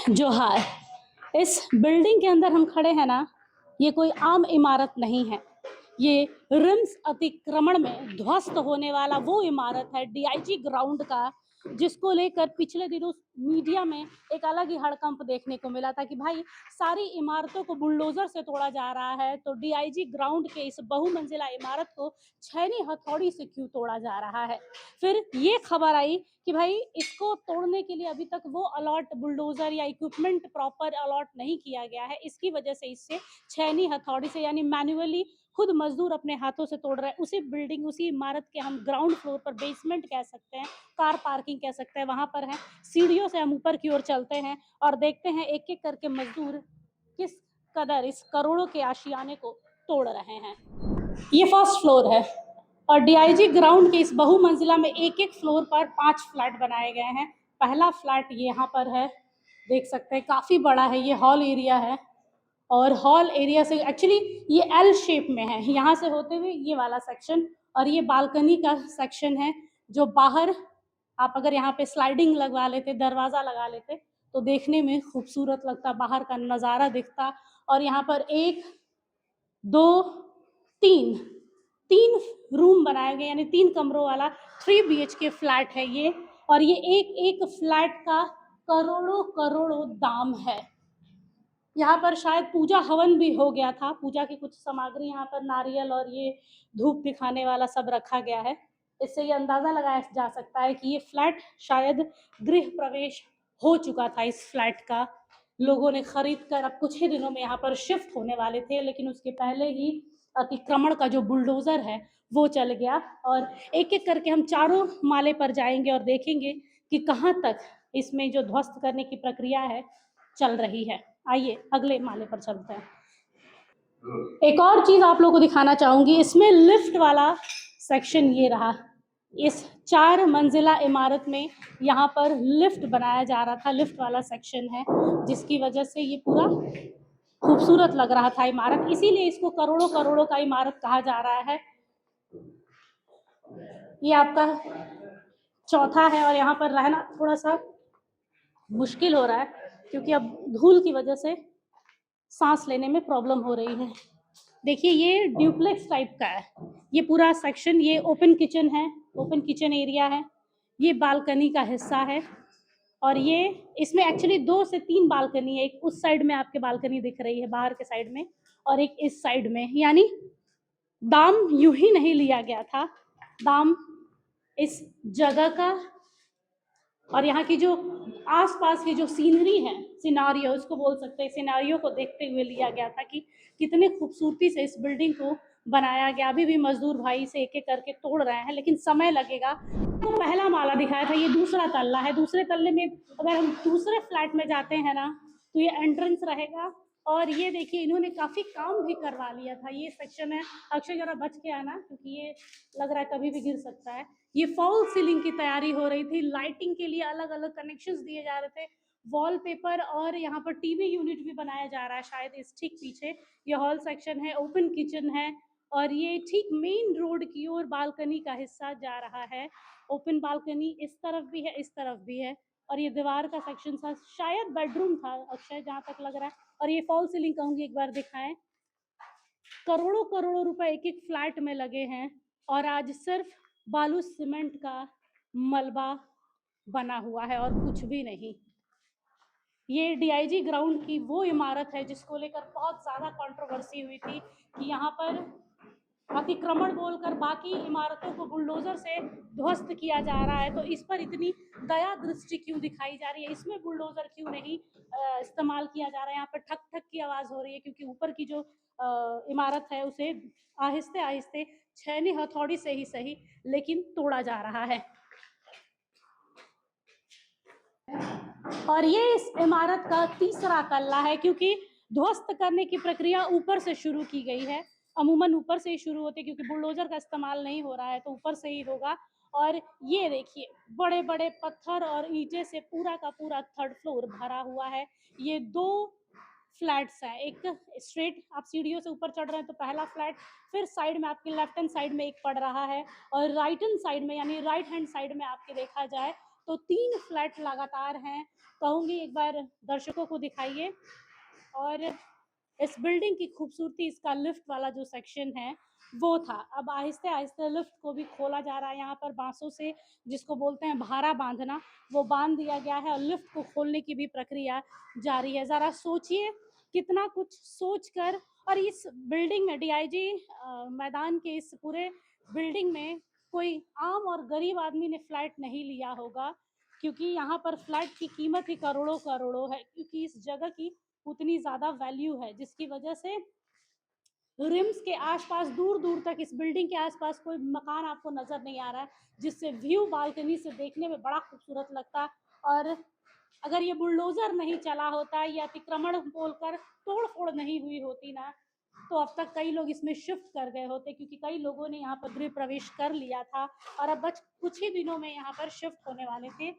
जोहार। इस बिल्डिंग के अंदर हम खड़े हैं ना, ये कोई आम इमारत नहीं है। ये रिम्स अतिक्रमण में ध्वस्त होने वाला वो इमारत है डीआईजी ग्राउंड का, जिसको लेकर पिछले दिनों मीडिया में एक अलग ही हड़कंप देखने को मिला था कि भाई सारी इमारतों को बुलडोजर से तोड़ा जा रहा है, तो डीआईजी ग्राउंड के इस बहुमंजिला इमारत को छैनी हथौड़ी से क्यों तोड़ा जा रहा है। फिर ये खबर आई कि भाई इसको तोड़ने के लिए अभी तक वो अलॉट बुलडोजर या इक्विपमेंट प्रॉपर अलॉट नहीं किया गया है, इसकी वजह से इससे छैनी हथौड़ी से यानी मैन्युअली खुद मजदूर अपने हाथों से तोड़ रहे हैं। उसी बिल्डिंग, उसी इमारत के हम ग्राउंड फ्लोर पर, बेसमेंट कह सकते हैं, कार पार्किंग कह सकते हैं, वहां पर है। सीढ़ियों से हम ऊपर की ओर चलते हैं और देखते हैं एक एक करके मजदूर किस कदर इस करोड़ों के आशियाने को तोड़ रहे हैं। ये फर्स्ट फ्लोर है और डीआईजी ग्राउंड के इस बहुमंजिला में एक एक फ्लोर पर 5 फ्लैट बनाए गए हैं। पहला फ्लैट यहाँ पर है, देख सकते हैं काफी बड़ा है, ये हॉल एरिया है और हॉल एरिया से एक्चुअली ये एल शेप में है, यहाँ से होते हुए ये वाला सेक्शन और ये बालकनी का सेक्शन है, जो बाहर आप अगर यहाँ पे स्लाइडिंग लगवा लेते, दरवाजा लगा लेते तो देखने में खूबसूरत लगता, बाहर का नज़ारा दिखता। और यहाँ पर 1 2 3 3 रूम बनाए गए, यानी 3 कमरों वाला 3 BHK फ्लैट है ये। और ये एक एक फ्लैट का करोड़ों करोड़ों दाम है। यहाँ पर शायद पूजा हवन भी हो गया था, पूजा की कुछ सामग्री यहाँ पर नारियल और ये धूप दिखाने वाला सब रखा गया है। इससे ये अंदाजा लगाया जा सकता है कि ये फ्लैट शायद गृह प्रवेश हो चुका था इस फ्लैट का, लोगों ने खरीद कर अब कुछ ही दिनों में यहाँ पर शिफ्ट होने वाले थे, लेकिन उसके पहले ही अतिक्रमण का जो बुलडोजर है वो चल गया। और एक एक करके हम चारों माले पर जाएंगे और देखेंगे कि कहाँ तक इसमें जो ध्वस्त करने की प्रक्रिया है चल रही है। आइए अगले माले पर चलते हैं। एक और चीज आप लोगों को दिखाना चाहूंगी, इसमें लिफ्ट वाला सेक्शन ये रहा। इस 4 मंजिला इमारत में यहाँ पर लिफ्ट बनाया जा रहा था, लिफ्ट वाला सेक्शन है, जिसकी वजह से ये पूरा खूबसूरत लग रहा था इमारत, इसीलिए इसको करोड़ों करोड़ों का इमारत कहा जा रहा है। ये आपका चौथा है और यहाँ पर रहना थोड़ा सा मुश्किल हो रहा है क्योंकि अब धूल की वजह से सांस लेने में प्रॉब्लम हो रही है। देखिए ये ड्यूप्लेक्स टाइप का है, ये पूरा सेक्शन, ये ओपन किचन है, ओपन किचन एरिया है, ये बालकनी का हिस्सा है और ये इसमें एक्चुअली 2 से 3 बालकनी है। एक उस साइड में आपके बालकनी दिख रही है बाहर के साइड में और एक इस साइड में, यानी दाम यूं ही नहीं लिया गया था, दाम इस जगह का और यहाँ की जो आसपास की जो सीनरी है, सिनारियो उसको बोल सकते हैं, सिनारियो को देखते हुए लिया गया था कि कितने खूबसूरती से इस बिल्डिंग को बनाया गया। अभी भी मजदूर भाई से एक एक करके तोड़ रहे हैं, लेकिन समय लगेगा। तो पहला माला दिखाया था, ये दूसरा तल्ला है। दूसरे तल्ले में अगर हम दूसरे फ्लैट में जाते हैं ना तो ये एंट्रेंस रहेगा और ये देखिए इन्होंने काफी काम भी करवा लिया था। ये सेक्शन है, अक्षय जरा बच के आना क्योंकि ये लग रहा है कभी भी गिर सकता है। ये फॉल सीलिंग की तैयारी हो रही थी, लाइटिंग के लिए अलग अलग कनेक्शंस दिए जा रहे थे, वॉलपेपर और यहाँ पर टीवी यूनिट भी बनाया जा रहा है शायद इस ठीक पीछे। ये हॉल सेक्शन है, ओपन किचन है और ये ठीक मेन रोड की ओर बालकनी का हिस्सा जा रहा है। ओपन बालकनी इस तरफ भी है, इस तरफ भी है और ये दीवार का सेक्शन था, शायद बेडरूम था अक्षय जहाँ तक लग रहा है। और ये फॉल सीलिंग कहूंगी, एक बार दिखाएं। करोड़ों करोड़ों रुपए एक एक फ्लैट में लगे हैं और आज सिर्फ बालू सीमेंट का मलबा बना हुआ है और कुछ भी नहीं। ये डीआईजी ग्राउंड की वो इमारत है जिसको लेकर बहुत ज़्यादा कंट्रोवर्सी हुई थी कि यहाँ पर अतिक्रमण बोलकर बाकी इमारतों को बुलडोजर से ध्वस्त किया जा रहा है, तो इस पर इतनी दया दृष्टि क्यों दिखाई जा रही है, इसमें बुलडोजर क्यों नहीं इस्तेमाल किया जा रहा है। यहाँ पर ठक ठक की आवाज़ हो रही है क्योंकि ऊपर की जो इमारत है उसे आहिस्ते आहिस्ते छैनी हथौड़ी से ही सही लेकिन तोड़ा जा रहा है। और ये इस इमारत का तीसरा तल्ला है क्योंकि ध्वस्त करने की प्रक्रिया ऊपर से शुरू की गई है, अमूमन ऊपर से ही शुरू होती है क्योंकि बुलडोजर का इस्तेमाल नहीं हो रहा है तो ऊपर से ही होगा। और ये देखिए बड़े बड़े पत्थर और ईंटे से पूरा का पूरा 3rd फ्लोर भरा हुआ है। ये 2 फ्लैट्स हैं, एक स्ट्रेट आप सीढ़ियों से ऊपर चढ़ रहे हैं तो पहला फ्लैट, फिर साइड में आपके लेफ्ट हैंड साइड में एक पड़ रहा है और राइट हैंड साइड में यानी राइट हैंड साइड में आपके देखा जाए तो 3 फ्लैट लगातार हैं। कहूँगी एक बार दर्शकों को दिखाइए। और इस बिल्डिंग की खूबसूरती इसका लिफ्ट वाला जो सेक्शन है वो था। अब आहिस्ते आहिस्ते लिफ्ट को भी खोला जा रहा है। यहाँ पर बांसों से, जिसको बोलते हैं भारा बांधना, वो बांध दिया गया है और लिफ्ट को खोलने की भी प्रक्रिया जारी है। ज़रा सोचिए कितना कुछ सोचकर। और इस बिल्डिंग में डीआईजी मैदान के इस पूरे बिल्डिंग में कोई आम और गरीब आदमी ने फ्लैट नहीं लिया होगा, क्योंकि यहाँ पर फ्लैट की कीमत ही करोड़ों करोड़ों है, क्योंकि इस जगह की उतनी ज़्यादा वैल्यू है, जिसकी वजह से रिम्स के आसपास दूर दूर तक इस बिल्डिंग के आसपास कोई मकान आपको नजर नहीं आ रहा है, जिससे व्यू बालकनी से देखने में बड़ा खूबसूरत लगता। और अगर ये बुलडोजर नहीं चला होता, या अतिक्रमण बोलकर तोड़ फोड़ नहीं हुई होती ना, तो अब तक कई लोग इसमें शिफ्ट कर गए होते, क्योंकि कई लोगों ने यहाँ पर गृह प्रवेश कर लिया था और अब बस कुछ ही दिनों में यहाँ पर शिफ्ट होने वाले थे।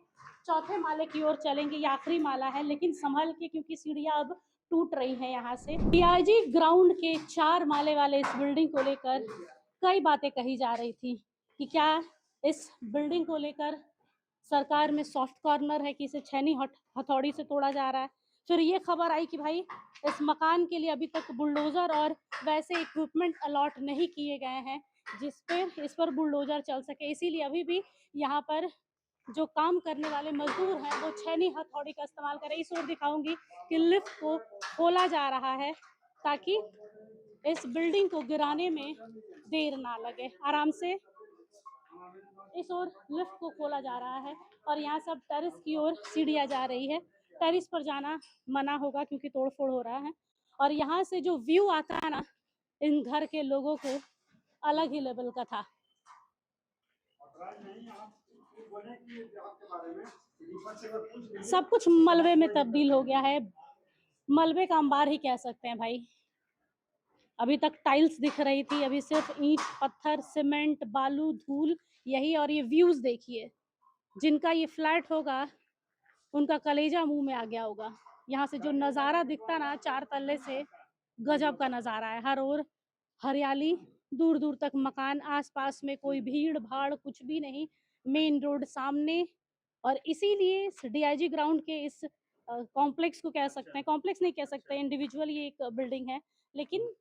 चौथे माले की ओर चलेंगे, ये आखिरी माला है, लेकिन संभल के, क्योंकि सीढ़ियाँ अब टूट रही हैं यहाँ से। डीआईजी ग्राउंड के 4 माले वाले इस बिल्डिंग को लेकर कई बातें कही जा रही थी कि क्या इस बिल्डिंग को लेकर सरकार में सॉफ्ट कॉर्नर है, कि इसे छेनी हथौड़ी से तोड़ा जा रहा है। फिर ये खबर आई कि भाई इस मकान के लिए अभी तक बुलडोजर और वैसे इक्विपमेंट अलॉट नहीं किए गए हैं जिस पर इस पर बुलडोजर चल सके, इसीलिए अभी भी यहाँ पर जो काम करने वाले मजदूर हैं वो छेनी हथौड़ी का इस्तेमाल करें। इस ओर दिखाऊंगी कि लिफ्ट को खोला जा रहा है ताकि इस बिल्डिंग को गिराने में देर ना लगे। आराम से इस ओर लिफ्ट को खोला जा रहा है और यहाँ सब टेरेस की ओर सीढ़ियाँ जा रही है। टेरेस पर जाना मना होगा क्योंकि तोड़फोड़ हो रहा है। और यहाँ से जो व्यू आता है ना, इन घर के लोगों को अलग ही लेवल का था। सब कुछ मलबे में तब्दील हो गया है, मलबे का अंबार ही कह सकते हैं भाई। अभी तक टाइल्स दिख रही थी, अभी सिर्फ ईंट पत्थर सीमेंट बालू धूल यही। और ये व्यूज देखिए, जिनका ये फ्लैट होगा उनका कलेजा मुंह में आ गया होगा। यहाँ से जो नज़ारा दिखता ना 4 तल्ले से, गजब का नज़ारा है। हर ओर हरियाली, दूर दूर तक मकान, आसपास में कोई भीड़ भाड़ कुछ भी नहीं, मेन रोड सामने। और इसीलिए डीआईजी ग्राउंड के इस कॉम्प्लेक्स को कह सकते हैं, कॉम्प्लेक्स नहीं कह सकते, इंडिविजुअल ये एक बिल्डिंग है, लेकिन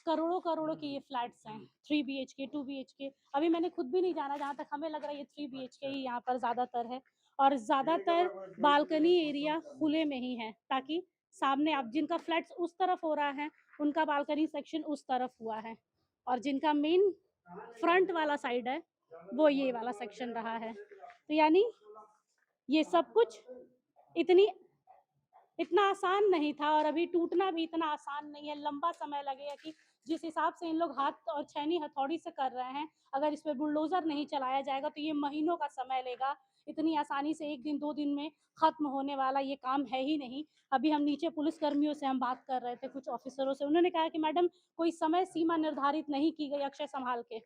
करोड़ों करोड़ों के ये फ्लैट्स हैं। 3 BHK 2 BHK, अभी मैंने खुद भी नहीं जाना, जहाँ तक हमें लग रहा है ये 3 BHK ही यहाँ पर ज़्यादातर है। और ज़्यादातर बालकनी एरिया खुले में ही है, ताकि सामने अब जिनका फ्लैट्स उस तरफ हो रहा है उनका बालकनी सेक्शन उस तरफ हुआ है, और जिनका मेन फ्रंट वाला साइड है वो ये वाला सेक्शन रहा है। तो यानी ये सब कुछ इतना आसान नहीं था, और अभी टूटना भी इतना आसान नहीं है। लंबा समय लगेगा, कि जिस हिसाब से इन लोग हाथ और छेनी हथौड़ी से कर रहे हैं, अगर इस पे बुलडोजर नहीं चलाया जाएगा तो ये महीनों का समय लेगा। इतनी आसानी से 1 दिन 2 दिन में खत्म होने वाला ये काम है ही नहीं। अभी हम नीचे पुलिस कर्मियों से हम बात कर रहे थे, कुछ ऑफिसरों से, उन्होंने कहा कि मैडम कोई समय सीमा निर्धारित नहीं की गई, अक्षय संभाल के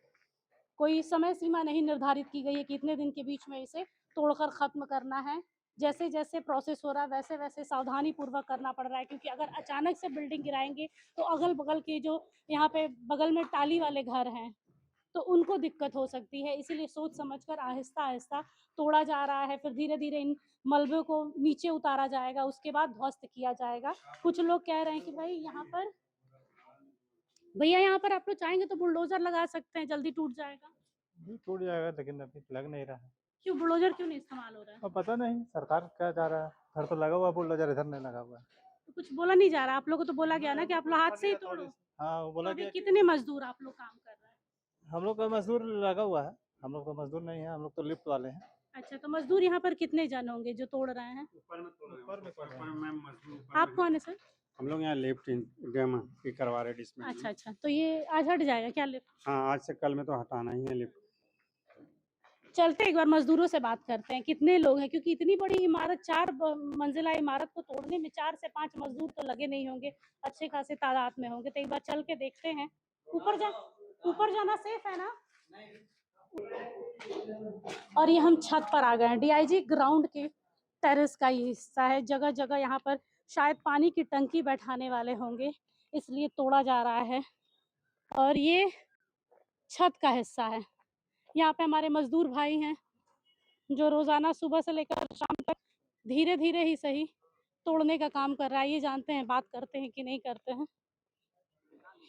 कोई समय सीमा नहीं निर्धारित की गई है कि इतने दिन के बीच में इसे तोड़कर खत्म करना है। जैसे जैसे प्रोसेस हो रहा है वैसे वैसे सावधानी पूर्वक करना पड़ रहा है, क्योंकि अगर अचानक से बिल्डिंग गिराएंगे तो अगल बगल के जो यहाँ पे बगल में टाली वाले घर हैं तो उनको दिक्कत हो सकती है। इसीलिए सोच समझकर आहिस्ता आहिस्ता तोड़ा जा रहा है, फिर धीरे धीरे इन मलबे को नीचे उतारा जाएगा, उसके बाद ध्वस्त किया जाएगा। कुछ लोग कह रहे हैं कि भाई यहाँ पर, भैया यहाँ पर आप लोग चाहेंगे तो बुलडोजर लगा सकते हैं, जल्दी टूट जाएगा। टूट जाएगा, लेकिन अभी लग नहीं रहा है। क्यों बुलडोजर क्यों नहीं इस्तेमाल हो रहा है? अब पता नहीं सरकार क्या जा रहा है। इधर तो लगा हुआ बुलडोजर, इधर नहीं लगा हुआ है। तो कुछ बोला नहीं जा रहा, आप लोगों को तो बोला गया ना कि आप लोग हाथ से ही तोड़ो। हाँ, वो तो बोला अभी गया कितने मजदूर आप लोग काम कर रहे हैं? हम लोग का मजदूर लगा हुआ है। हम लोग तो मजदूर नहीं है, हम लोग तो लिफ्ट वाले हैं। अच्छा, तो मजदूर यहाँ पर कितने जन होंगे जो तोड़ रहे हैं? आप कौन है सर? हम लोग यहाँ लिफ्ट इंडिया में ही करवा रहे हैं। अच्छा अच्छा, तो ये आज हट जाएगा क्या लिफ्ट? हाँ, आज से कल में तो हटाना ही है लिफ्ट। चलते एक बार मजदूरों से बात करते हैं कितने लोग हैं, क्योंकि इतनी बड़ी इमारत, 4 मंजिला इमारत को तोड़ने में 4 से 5 मजदूर तो लगे नहीं होंगे, अच्छे खासे तादाद में होंगे। तो एक बार चल के देखते हैं। ऊपर जाना सेफ है ना? और ये हम छत पर आ गए हैं। डीआईजी ग्राउंड के टेरेस का ये हिस्सा है। जगह जगह यहाँ पर शायद पानी की टंकी बैठाने वाले होंगे, इसलिए तोड़ा जा रहा है। और ये छत का हिस्सा है। यहाँ पे हमारे मजदूर भाई हैं, जो रोजाना सुबह से लेकर शाम तक धीरे धीरे ही सही तोड़ने का काम कर रहा है। ये जानते हैं बात करते हैं कि नहीं करते हैं,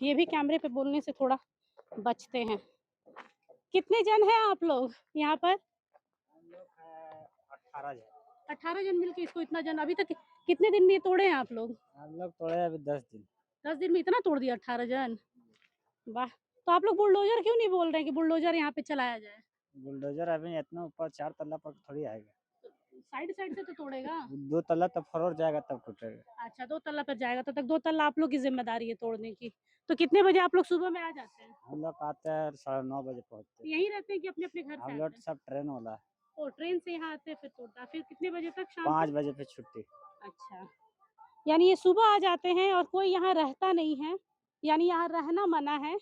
ये भी कैमरे पे बोलने से थोड़ा बचते हैं। कितने जन हैं आप लोग यहाँ पर? 18 जन। 18 जन मिलके इसको इतना जन अभी तक कितने दिन में ये तोड़े हैं आप लोग? हम लोग तोड़े अभी 10 दिन। 10 दिन में इतना तोड़ दिया 18 जन, वाह। तो आप लोग बुलडोजर क्यों नहीं बोल रहे हैं कि बुलडोजर यहाँ पे चलाया जाए? बुलडोजर अभी इतना ऊपर 4 तल्ला पर थोड़ी आएगा, साइड साइड से तो तोड़ेगा। 2 तल्ला तब फरोर जाएगा तब टूटेगा। अच्छा 2 तल्ला पर जाएगा, तो तक 2 तल्ला आप लोग की जिम्मेदारी है तोड़ने की। तो कितने बजे आप लोग सुबह में आ जाते हैं? हम लोग आते हैं 9:30 बजे पहुँचते हैं। यहीं रहते हैं कि अपने अपने घर से हम आते लोग हैं? सब ट्रेन वाला है, ओ ट्रेन से यहाँ आते हैं फिर तोड़ता है। फिर कितने बजे तक शाम को? 5 बजे पे छुट्टी। अच्छा, यानी ये सुबह आ जाते हैं और कोई यहाँ रहता नहीं है, यानी यहाँ रहना मना है,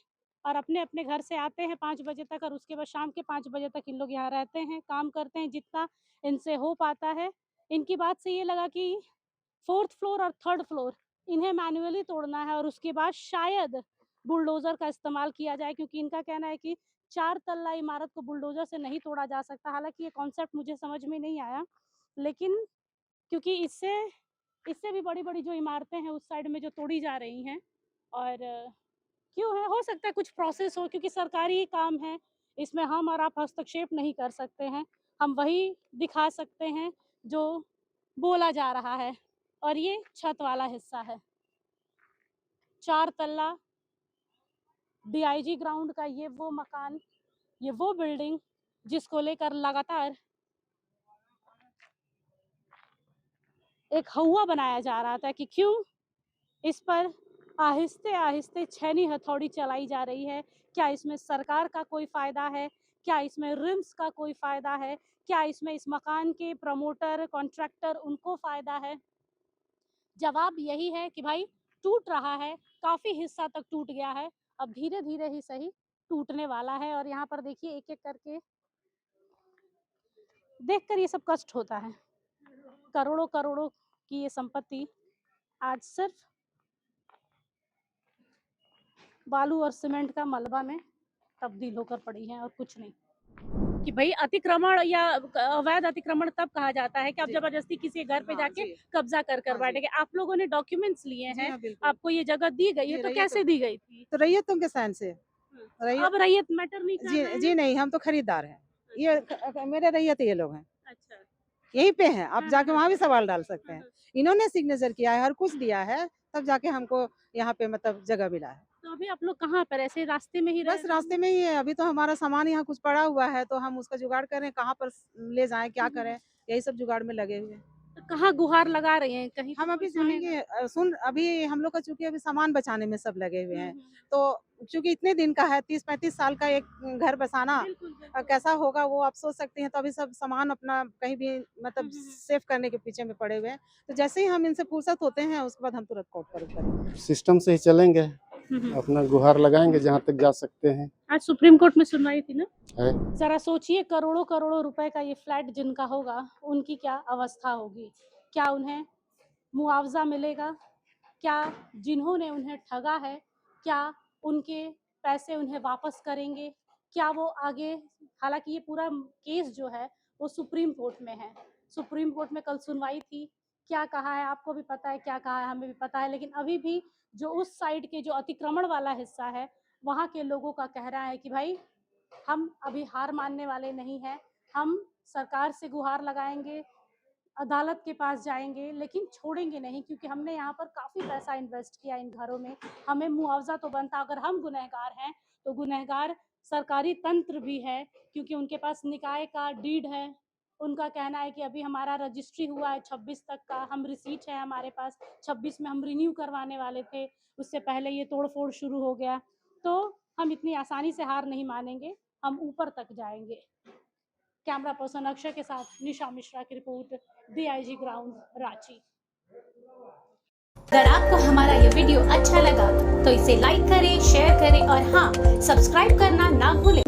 और अपने अपने घर से आते हैं 5 बजे तक, और उसके बाद शाम के 5 बजे तक इन लोग यहाँ रहते हैं, काम करते हैं जितना इनसे हो पाता है। इनकी बात से ये लगा कि 4th फ्लोर और 3rd फ्लोर इन्हें मैन्युअली तोड़ना है और उसके बाद शायद बुलडोज़र का इस्तेमाल किया जाए, क्योंकि इनका कहना है कि 4 तल्ला इमारत को बुलडोज़र से नहीं तोड़ा जा सकता। हालाँकि ये कॉन्सेप्ट मुझे समझ में नहीं आया, लेकिन क्योंकि इससे भी बड़ी-बड़ी जो इमारतें हैं उस साइड में जो तोड़ी जा रही हैं, और क्यों है, हो सकता है कुछ प्रोसेस हो, क्योंकि सरकारी काम है, इसमें हम और आप हस्तक्षेप नहीं कर सकते हैं। हम वही दिखा सकते हैं जो बोला जा रहा है, और ये छत वाला हिस्सा है। 4 तल्ला डीआईजी ग्राउंड का ये वो मकान, ये वो बिल्डिंग जिसको लेकर लगातार एक हौवा बनाया जा रहा था कि क्यों इस पर आहिस्ते आहिस्ते छेनी हथौड़ी चलाई जा रही है। क्या इसमें सरकार का कोई फ़ायदा है? क्या इसमें रिम्स का कोई फ़ायदा है? क्या इसमें इस मकान के प्रमोटर, कॉन्ट्रैक्टर उनको फ़ायदा है? जवाब यही है कि भाई टूट रहा है, काफ़ी हिस्सा तक टूट गया है, अब धीरे धीरे ही सही टूटने वाला है। और यहाँ पर देखिए एक एक करके देखकर ये सब कष्ट होता है। करोड़ों करोड़ों की ये संपत्ति आज सिर्फ बालू और सीमेंट का मलबा में तब्दील होकर पड़ी है और कुछ नहीं। कि भाई अतिक्रमण या अवैध अतिक्रमण तब कहा जाता है कि आप जबरदस्ती किसी घर पे जाके कब्जा कर बैठेंगे। आप लोगों ने डॉक्यूमेंट्स लिए हैं, आपको ये जगह दी गई है, तो कैसे दी गई थी? तो रैयतों के साइन से। अब रैयत मैटर नहीं कर रहे हैं? जी नहीं, हम तो खरीदार हैं, ये मेरे रैयत ये लोग हैं। अच्छा, यहीं पे हैं, आप जाके वहाँ भी सवाल डाल सकते हैं। हाँ। इन्होंने सिग्नेचर किया है, हर कुछ दिया है, तब जाके हमको यहाँ पे मतलब जगह मिला है। तो अभी आप लोग कहाँ पर, ऐसे रास्ते में ही रह बस रहे रास्ते हैं? में ही है, अभी तो हमारा सामान यहाँ कुछ पड़ा हुआ है, तो हम उसका जुगाड़ कर रहे हैं, कहाँ पर ले जाएं, क्या करें, यही सब जुगाड़ में लगे हुए हैं। तो कहाँ गुहार लगा रहे हैं? कहीं हम तो अभी कोई सुनेगा। जाएंगे अभी हम लोग का चूंकि अभी सामान बचाने में सब लगे हुए हैं, हम्म, तो चूंकि इतने दिन का है, 30-35 साल का एक घर बसाना बिल्कुल, बिल्कुल। कैसा होगा वो आप सोच सकते हैं। तो अभी सब सामान अपना कहीं भी मतलब हम्म। सेव करने के पीछे में पड़े हुए हैं, तो जैसे ही हम इनसे फुर्सत होते हैं उसके बाद हम तुरंत कोर्ट करेंगे। सिस्टम से ही चलेंगे, हम्म। अपना गुहार लगाएंगे जहाँ तक जा सकते हैं। आज सुप्रीम कोर्ट में सुनवाई थी ना? है जरा सोचिए, करोड़ों करोड़ों रुपए का ये फ्लैट जिनका होगा उनकी क्या अवस्था होगी। क्या उन्हें मुआवजा मिलेगा? क्या जिन्होंने उन्हें ठगा है, क्या उनके पैसे उन्हें वापस करेंगे? क्या वो आगे, हालांकि ये पूरा केस जो है वो सुप्रीम कोर्ट में है, सुप्रीम कोर्ट में कल सुनवाई थी, क्या कहा है आपको भी पता है, क्या कहा है हमें भी पता है, लेकिन अभी भी जो उस साइड के जो अतिक्रमण वाला हिस्सा है वहाँ के लोगों का कहना है कि भाई हम अभी हार मानने वाले नहीं हैं, हम सरकार से गुहार लगाएंगे, अदालत के पास जाएंगे, लेकिन छोड़ेंगे नहीं, क्योंकि हमने यहाँ पर काफ़ी पैसा इन्वेस्ट किया इन घरों में, हमें मुआवजा तो बनता। अगर हम गुनहगार हैं तो गुनहगार सरकारी तंत्र भी है, क्योंकि उनके पास निकाय का डीड है। उनका कहना है कि अभी हमारा रजिस्ट्री हुआ है 26 तक का, हम रिसीट है हमारे पास, 26 में हम रिन्यू करवाने वाले थे, उससे पहले ये तोड़ फोड़ शुरू हो गया। तो हम इतनी आसानी से हार नहीं मानेंगे, हम ऊपर तक जाएंगे। कैमरा पर्सन अक्षय के साथ निशा मिश्रा की रिपोर्ट, डीआईजी ग्राउंड, रांची। अगर आपको हमारा ये वीडियो अच्छा लगा तो इसे लाइक करें, शेयर करें और हाँ, सब्सक्राइब करना ना भूलें।